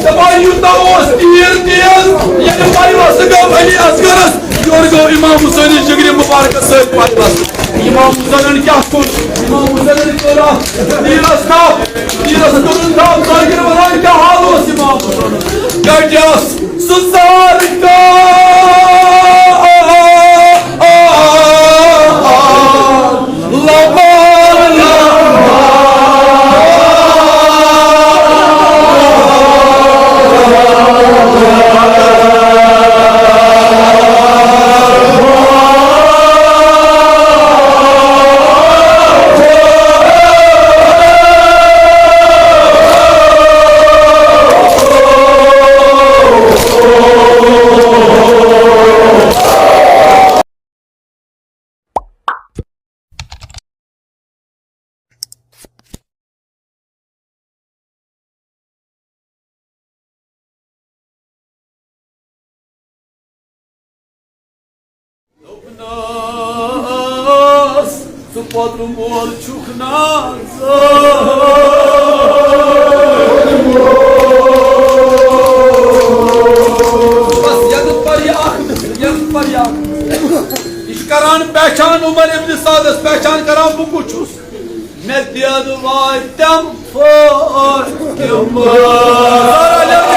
Dama yutağız diğer yani bayvası gam Ali Asgarız yorgo İmam Hüseyin'in şegri mübarek sayıp bayvası İmam Hüseyin'in kahkul İmam Hüseyin'in kıra Diras durun tam saygı varan kahalos İmam Hüseyin'in Gacas susarka Su podrum bol çuknaz Bas yakıt var ya İşkaran pehçan Umar İbn Sadas pehçan karan bu kuçuz Medyadu vaidem for Yumar alev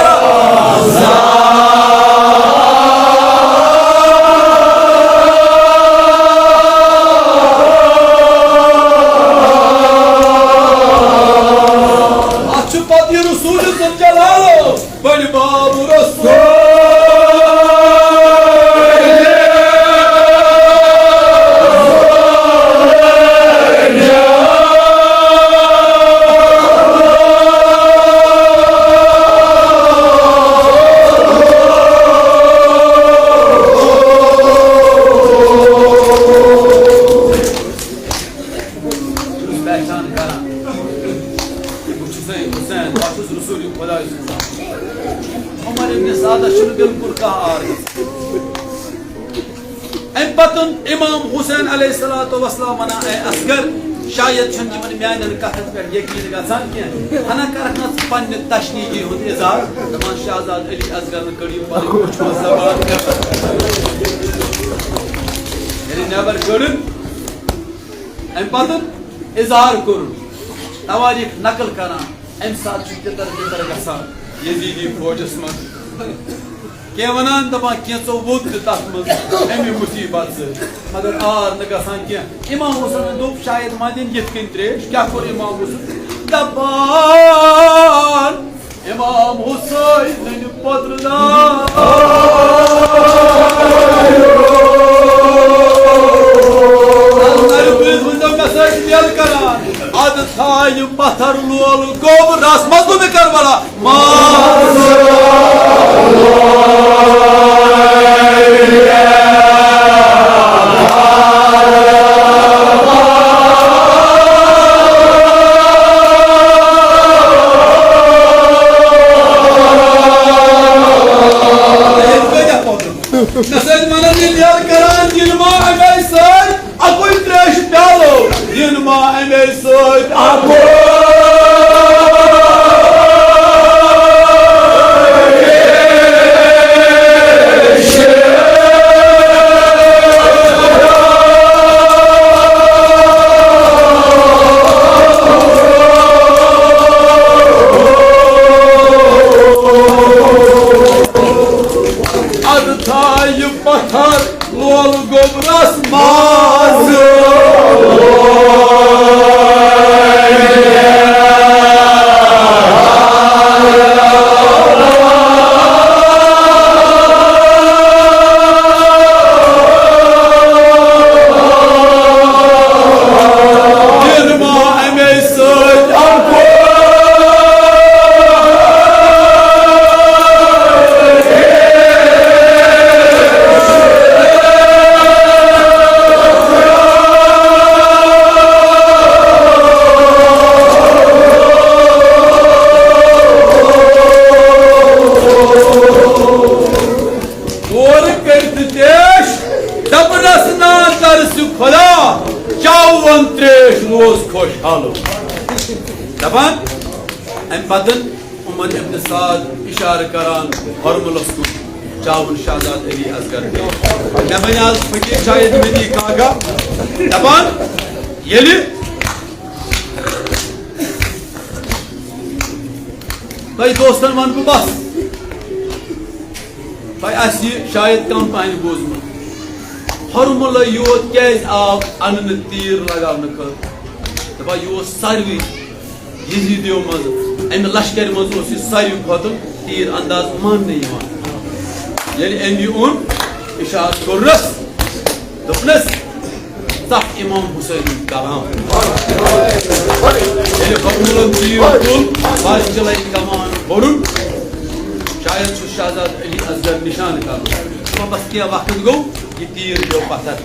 İmam Hüseyin aleyhissalatu vesselam bana asgar şayet şimdi bana meyanın kahret ver yekini gazan ki ana karnat panne taşnigi hud izar zaman şahzad Ali asgarın kırıyım bari uçmaz zaman yani ne var görün empatın izhar kurun tavarih nakıl kana emsal çünkü tarafı gasa Yezidi fojasman Kevanan dama kiyan sobut tatmaz emi musibat मगर are Naga सांख्य इमाम हुसैन दोप शायद मादिन यत्किन त्रेश क्या कर इमाम हुसैन दबान इमाम हुसैन ने पत्रदा अंदर biz bunda mesaj diyal karan ad thay patarlu ol gob rasmaz ne karbala Nasıl bana diyal karan dinma emeysay aku trash dalo dinma emeysay aku Daban, en badın Mohammad इब्न साद इशारा करान हरमुलस कुन चावन शहजाद अली असगर मे बन आज फकीर शायद मनी कागा दपान यलि भाई दोस्तन वन बस भाई शायद कम पान बोजम हरमुल योत क्या आव अन तीर लगान दपा यह सारे यजीदियों मज अमे लश्कर मज सारे खुद तीर अंदाज मानने अमी ओन इशार कोर्रस दोपनस तफ इमाम हुसैन कलाम हरमुल तीर तुल बाज चल कमान बोरुन शायद शहजाद अली असगर निशान कर बस क्या वक्त गो यह तीर पे पत्थर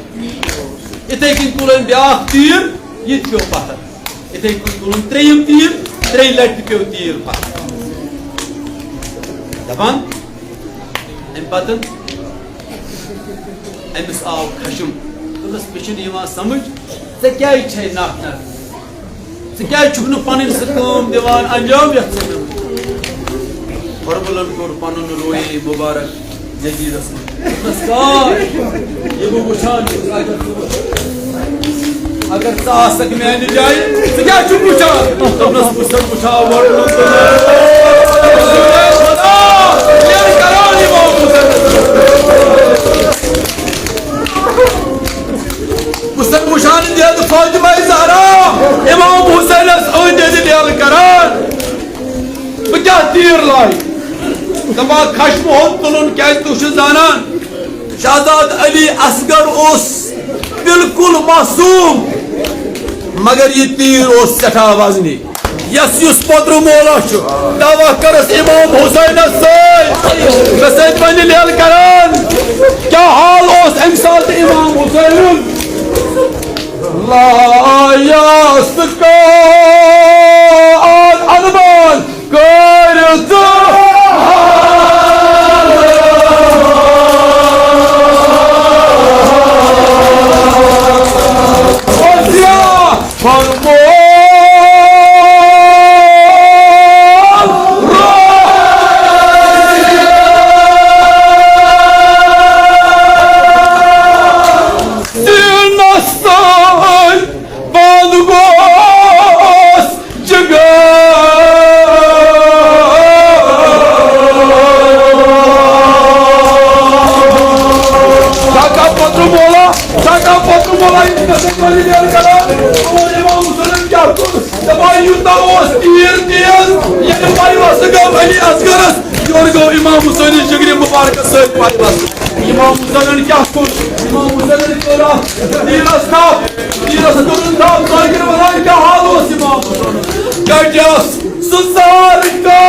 इथे कन तुलन ब्या तीर ये पे पत्थर इथे कन तुलन त्रेयम तीर त्रे लट पे तीर पत्थर दपान अम पतन अमिस आव खशम तुमस पे समझ ऐ क्या नाक क्या पन काम दिवान अंजाम ये हरमुलन कोर पन रोए मुबारक जदीदस नमस्कार ये वुचान अगर सा मैंने जाए क्या वुचान वुचा वुचान फातिमा ज़हरा इमाम हुसैन अंद करान बह क्या तीर लाई दपा खशम होत तुलन क्या तु जानान शहजाद अली असगर बिल्कुल मासूम मगर यह तीर सठा वजनी यस पदर मोला दवा करस इमाम हुसैन बन लेल करान क्या हाल अम सात इमाम हुसैन लायस अनुमान कर इमाम हुसैन जिगरी मुबारक इमाम हुसैन क्या इमाम हुसैन तीरस क्या हाल इमाम हुसैन कटस सुसार का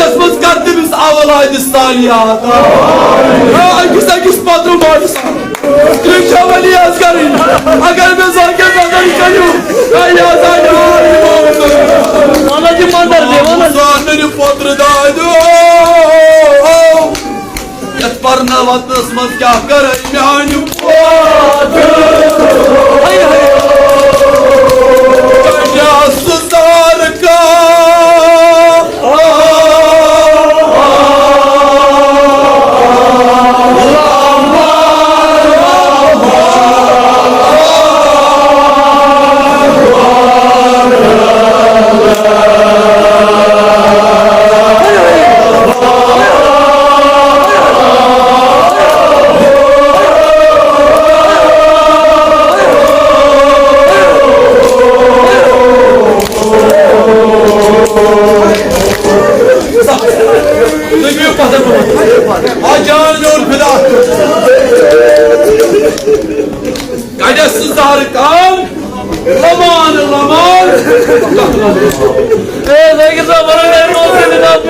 Kocasımız kattımız avalaydı saliyata. Akis patron vardı sana. Türk Cavali yazgarı. Agar ben zargın bazarı kanıyorum. Ben yazarım. Anacım mandar diye bana. Zannenin patrodaydı. Yatparna vatnasmaz kahkara imhanım. Hayır hayır. Kocasız harika. Acanul Pınar. Kaydasız harikam. Laman. Belki zamanı verin o senin abi.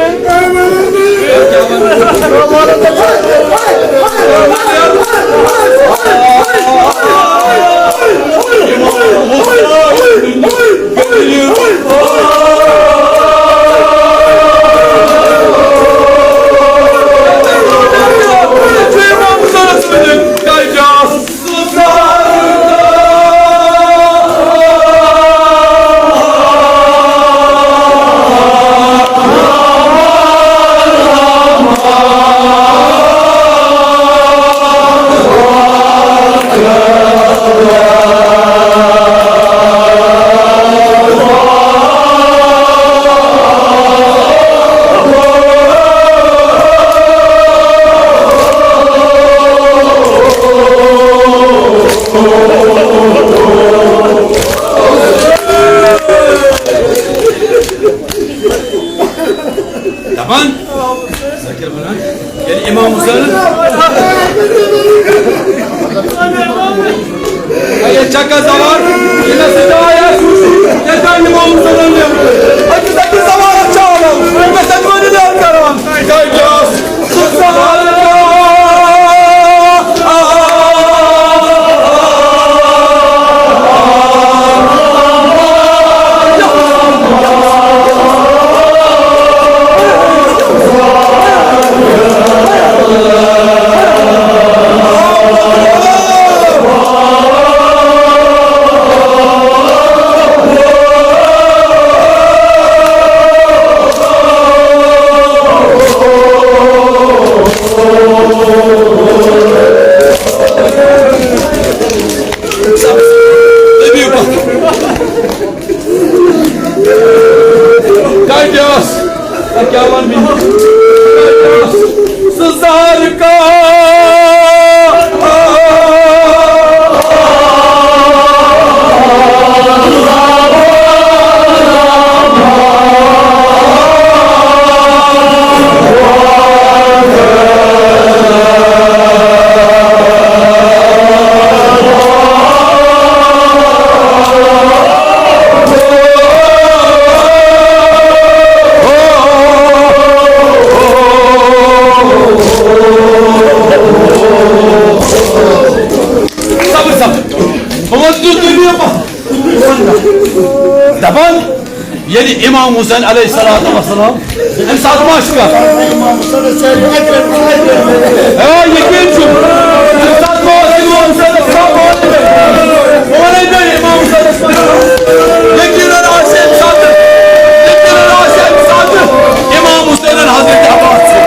Taban. Sakir bana. Yani İmam Musa'nın. Hayır çakası var. Yine size ayağı suçlu. Neden İmam Musa'nın yapıyor? Hadi sakın zamanı çağıralım. Mesela böyle de arkaram. Kayacağız. Susana. Kayacağız. Akaman bin. Kayacağız. Sızarka. Taban yeni İmam Hüseyin aleyhissalatu vesselam hem saat başka yekilçum hem saat başka İmam Hüseyin o neyden İmam Hüseyin yekilen aşem saatı yekilen aşem saatı İmam Hüseyin'in Hazreti Abbas'ı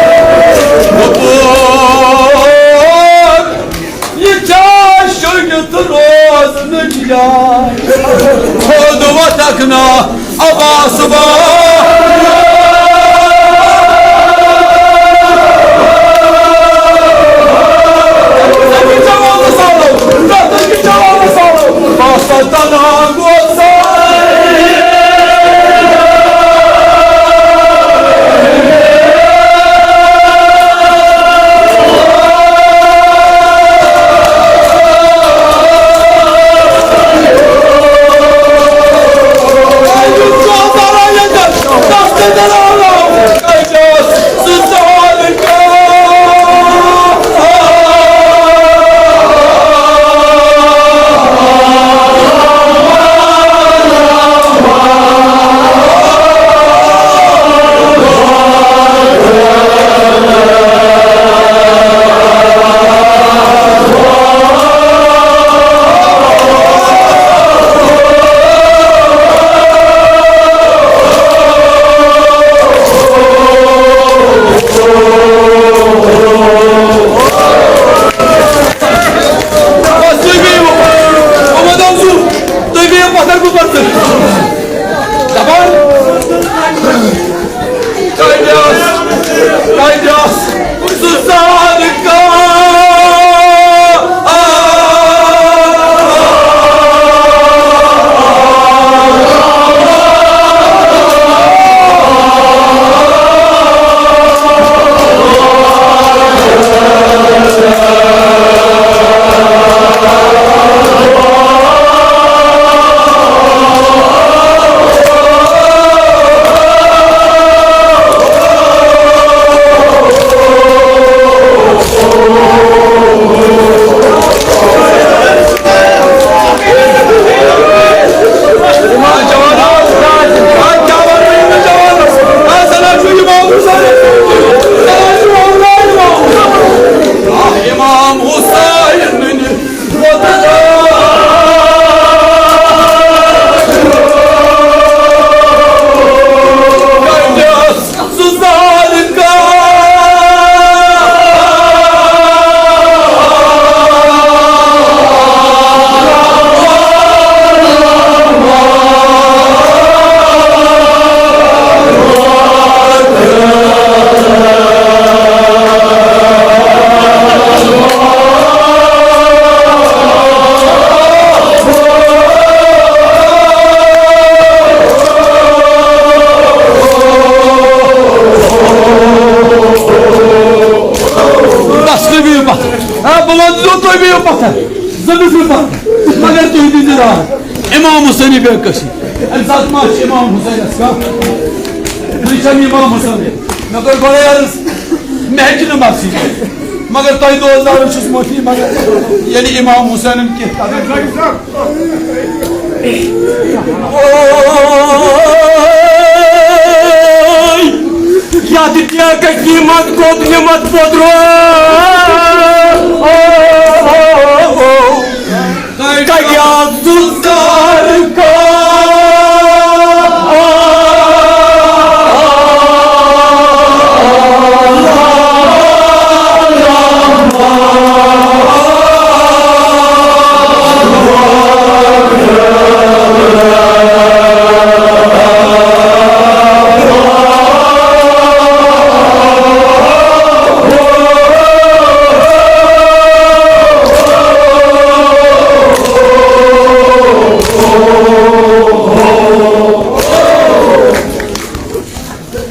yekaş şöyle rozunu ya Koduva takna Abbas'ı तो भी पता जमीन में पता मगर तू ही दिला इमाम हुसैन बेकशी अल्सात माश इमाम हुसैन का रिशम इमाम हुसैन मगर बड़े यार महजन मासी मगर तो ही 2000 शुस मोटी मगर यानी इमाम हुसैन के या दिया का कीमत को कीमत पोदरो क्या सुल्तान का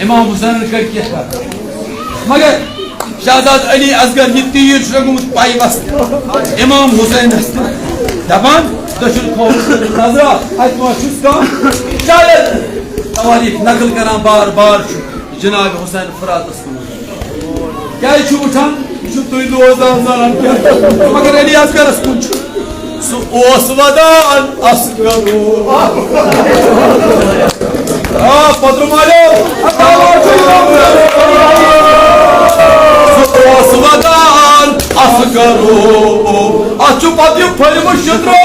इमाम हुसैन कर क्या मगर शहजाद अली असगर ये तीर शुगुम पाई बस इमाम हुसैन दबान दशुल खौफ नजरा अतवा शुस्का शायद तवारीख नकल करा बार बार जनाब हुसैन फरातस क्या छु उठान छु तुई 2000 क्या मगर अली असगर कुछ सु ओस वदान असगरो पत्र मारो सुवदान असगरो अचु पति फलमुशद्रो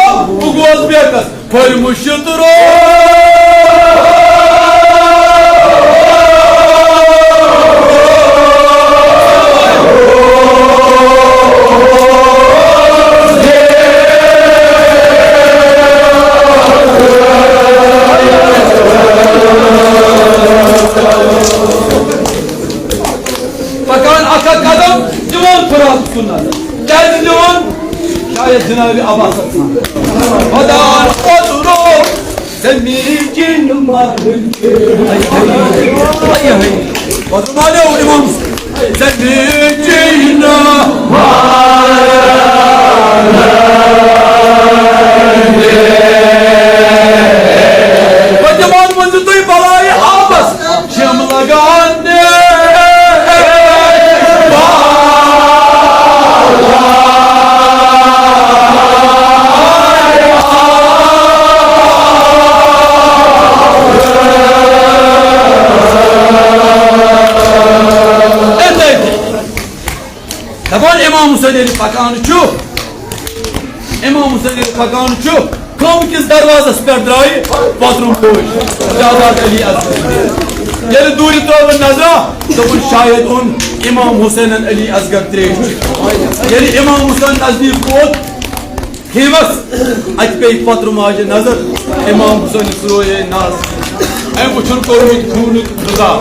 उगोल बेकस फलमुशद्रो शायद जनाब आवाज वदान पदरो ज़मीन मारन पदरो मारो इमाम ज़मीन मारन जमान मंज़ तो बलाय आपस शम लगाने इमाम हुसैन पकान इमाम हुसैन पकान कम किस दरवाजस पे द्राय पत्रुम पोश शहजाद अली असगर दूर त्रोव नजरा दोपन शायद उन इमाम हुसैन अली असगर त्रेश इमाम हुसैन नजदीक वोत खेमस अत पे पत्रुम आज नजर इमाम हुसैन रोये नाज अम वुचन कोर्मुत खून खुदा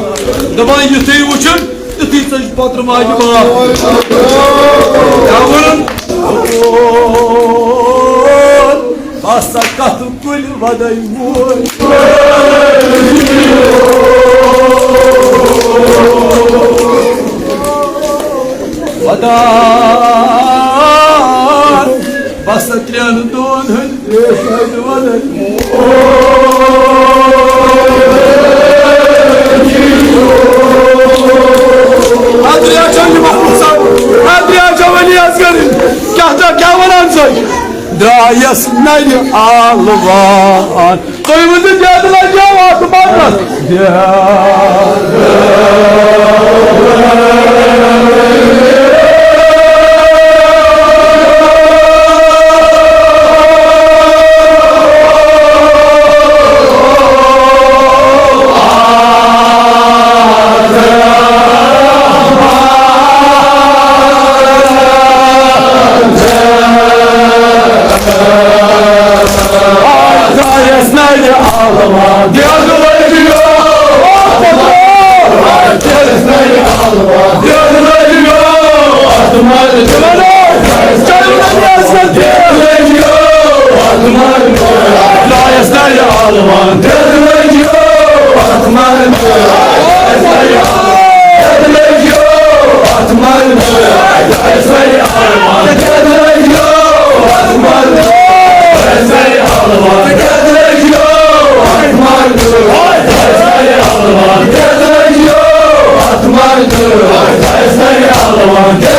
दपान युथुय वुचन तुथी सज पत्रुम आज बाप Basta katu kul vaday mur vaday basta trianu don hun vaday Adriya Çavli Mahmutsan Adriya Çavli Asgari Kya varan say Drayas nayri alvan Soyumuzu geldiler cevabı bakmaz Atman Salavat